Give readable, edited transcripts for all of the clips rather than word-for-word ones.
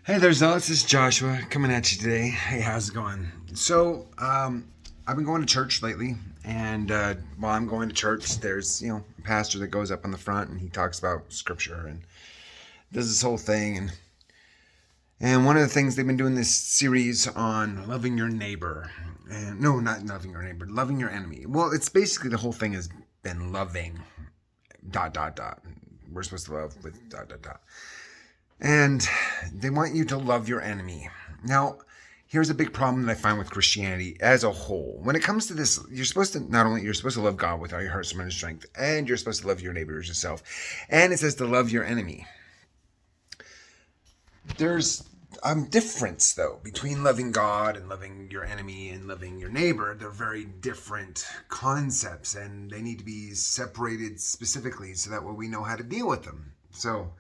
Hey there, Zealots. This is Joshua coming at you today. Hey, how's it going? I've been going to church lately, and while I'm going to church, there's a pastor that goes up on the front and he talks about scripture and does this whole thing. And one of the things they've been doing this series on loving your neighbor, and no, not loving your neighbor, loving your enemy. Well, it's basically the whole thing has been loving dot dot dot. We're supposed to love with dot dot dot. And they want you to love your enemy. Now, here's a big problem that I find with Christianity as a whole. When it comes to this, you're supposed to love God with all your heart, soul, mind, and strength, and you're supposed to love your neighbor as yourself. And it says to love your enemy. There's a difference, though, between loving God and loving your enemy and loving your neighbor. They're very different concepts, and they need to be separated specifically so that way we know how to deal with them. So,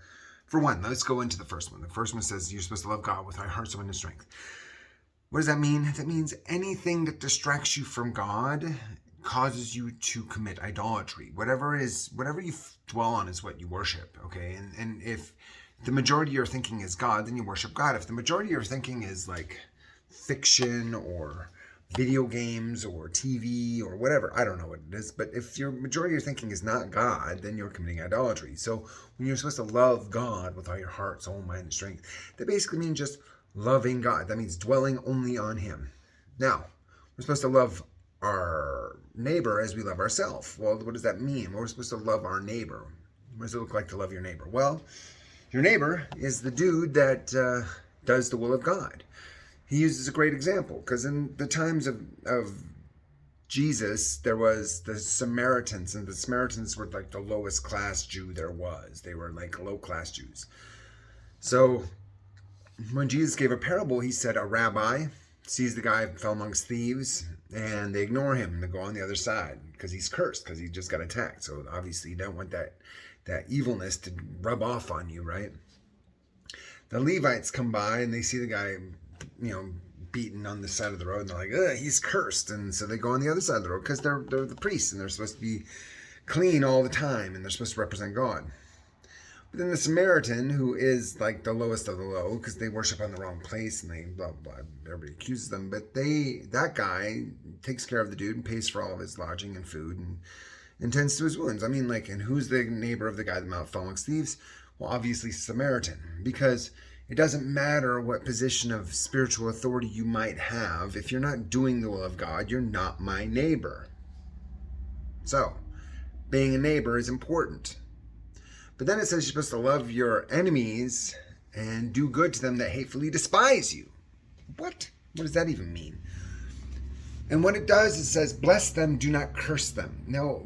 for one, let's go into the first one. The first one says you're supposed to love God with our heart, soul, and strength. What does that mean? That means anything that distracts you from God causes you to commit idolatry. Whatever you dwell on is what you worship, okay? And if the majority of your thinking is God, then you worship God. If the majority of your thinking is like fiction or video games or TV or whatever, I don't know what it is, but if your majority of your thinking is not God, then you're committing idolatry. So when you're supposed to love God with all your heart, soul, mind, and strength, that basically means just loving God. That means dwelling only on Him. Now, we're supposed to love our neighbor as we love ourselves. Well, what does that mean? We're supposed to love our neighbor. What does it look like to love your neighbor? Well, your neighbor is the dude that does the will of God. He uses a great example because in the times of Jesus, there was the Samaritans, and the Samaritans were like the lowest class Jew there was. They were like low class Jews. So when Jesus gave a parable, he said a rabbi sees the guy fell amongst thieves, and they ignore him and they go on the other side because he's cursed, because he just got attacked. So obviously you don't want that evilness to rub off on you, right? The Levites come by and they see the guy, beaten on the side of the road, and they're like, ugh, he's cursed. And so they go on the other side of the road because they're the priests and they're supposed to be clean all the time and they're supposed to represent God. But then the Samaritan, who is like the lowest of the low because they worship on the wrong place and they blah blah, everybody accuses them, but that guy takes care of the dude and pays for all of his lodging and food and tends to his wounds. I mean, like, and who's the neighbor of the guy that fell amongst thieves? Well, obviously Samaritan, because it doesn't matter what position of spiritual authority you might have. If you're not doing the will of God, you're not my neighbor. So, being a neighbor is important. But then it says you're supposed to love your enemies and do good to them that hatefully despise you. What? What does that even mean? And what it does, it says, bless them, do not curse them. Now,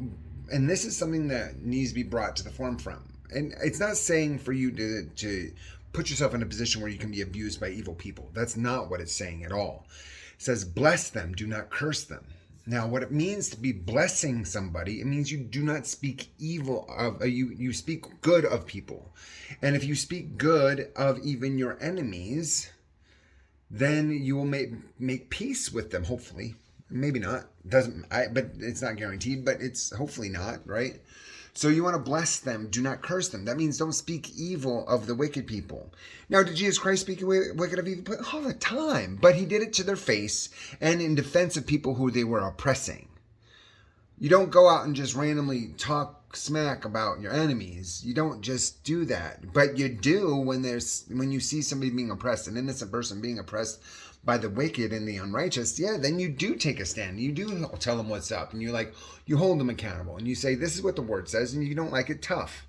and this is something that needs to be brought to the forefront. And it's not saying for you to put yourself in a position where you can be abused by evil people. That's not what it's saying at all. It says, bless them, do not curse them. Now, what it means to be blessing somebody, it means you do not speak evil of, you speak good of people. And if you speak good of even your enemies, then you will make peace with them, hopefully. Maybe not. But it's not guaranteed, but it's hopefully not, right? So you want to bless them, do not curse them. That means don't speak evil of the wicked people. Now, did Jesus Christ speak wicked of evil people? All the time. But he did it to their face and in defense of people who they were oppressing. You don't go out and just randomly talk smack about your enemies. You don't just do that. But you do when you see somebody being oppressed, an innocent person being oppressed by the wicked and the unrighteous, then you do take a stand. You do tell them what's up, and you hold them accountable, and you say, this is what the word says, and you don't like it, tough.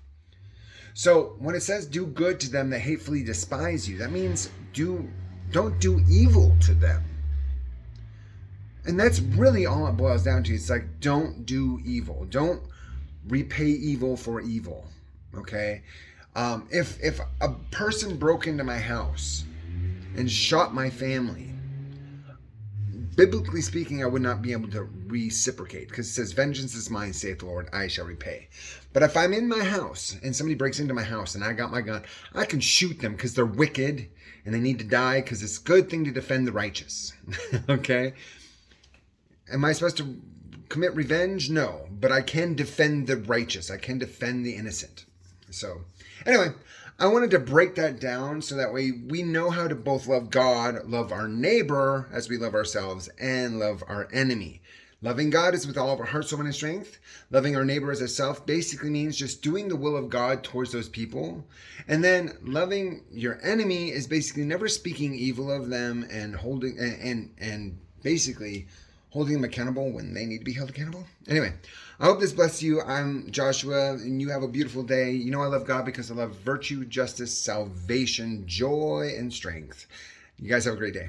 So when it says do good to them that hatefully despise you, that means don't do evil to them. And that's really all it boils down to. It's like, don't do evil. Don't repay evil for evil, okay? If a person broke into my house and shot my family, biblically speaking, I would not be able to reciprocate because it says, vengeance is mine, saith the Lord, I shall repay. But if I'm in my house and somebody breaks into my house and I got my gun, I can shoot them because they're wicked and they need to die because it's a good thing to defend the righteous. Okay? Am I supposed to commit revenge? No. But I can defend the righteous. I can defend the innocent. So, anyway, I wanted to break that down so that way we know how to both love God, love our neighbor as we love ourselves, and love our enemy. Loving God is with all of our heart, soul, and strength. Loving our neighbor as ourselves basically means just doing the will of God towards those people. And then loving your enemy is basically never speaking evil of them and holding and basically holding them accountable when they need to be held accountable. Anyway, I hope this blessed you. I'm Joshua, and you have a beautiful day. You know I love God because I love virtue, justice, salvation, joy, and strength. You guys have a great day.